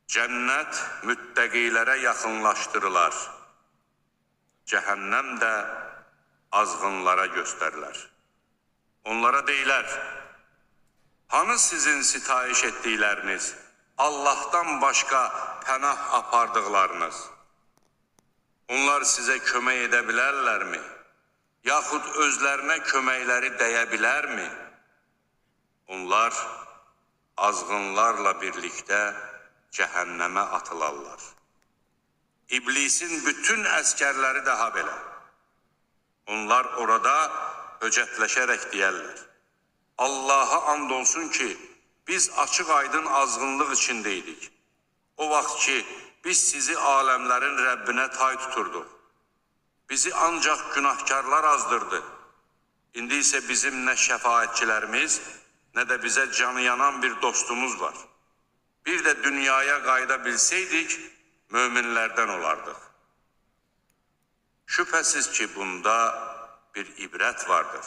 Cennet müttəqilərə yaxınlaşdırılar. Cəhənnəm də azğınlara göstərilər. Onlara deyilər, hanı sizin sitayiş etdikləriniz, Allah'tan başqa pənah apardıqlarınız? Onlar sizə kömək edə bilərlərmi? Yaxud özlərinə köməkləri dəyə bilərmi? Onlar azğınlarla birlikdə cəhənnəmə atılarlar. İblisin bütün əskərləri daha belə. Onlar orada höcətləşərək deyərlər, Allah'a and olsun ki, biz açıq aydın azğınlıq içindeydik. O vaxt ki, biz sizi aləmlərin Rəbbinə tay tuturduq. Bizi ancaq günahkarlar azdırdı. İndi isə bizim nə şəfaətçilərimiz, nə də bizə canı yanan bir dostumuz var. Bir də dünyaya qayıda bilseydik, möminlərdən olardıq. Şübhəsiz ki, bunda bir ibrət vardır.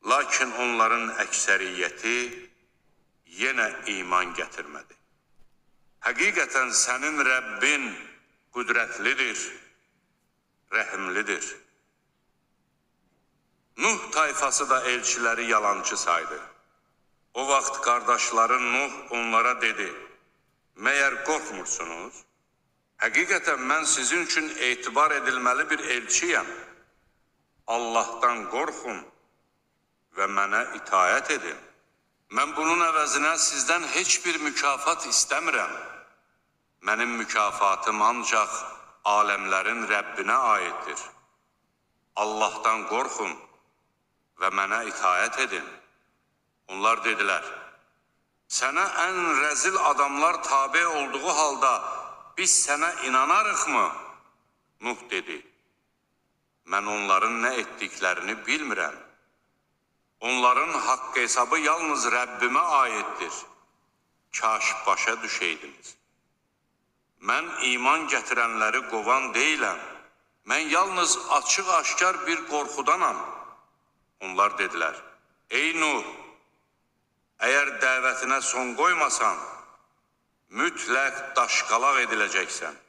Lakin onların əksəriyyəti yenə iman gətirmədi. Həqiqətən sənin Rəbbin qüdrətlidir, rəhimlidir. Nuh tayfası da elçiləri yalancı saydı. O vaxt qardaşları Nuh onlara dedi, məyər qorxmursunuz? Həqiqətən mən sizin üçün etibar edilməli bir elçiyəm. Allah'tan qorxun və mənə itaət edin. Mən bunun əvəzinə sizdən heç bir mükafat istəmirəm. Mənim mükafatım ancaq aləmlərin Rəbbinə aiddir. Allah'tan qorxun və mənə itaət edin. Onlar dedilər, sənə ən rəzil adamlar tabe olduğu halda biz sənə inanarıq mı? Nuh dedi, mən onların nə etdiklərini bilmirəm. Onların haqq hesabı yalnız Rəbbimə aiddir. Kaş başa düşəydiniz. Mən iman gətirənləri qovan deyiləm. Mən yalnız açıq-aşkar bir qorxudanam. Onlar dedilər, ey Nuh, əgər dəvətinə son qoymasan, mütləq daşqalaq ediləcəksən.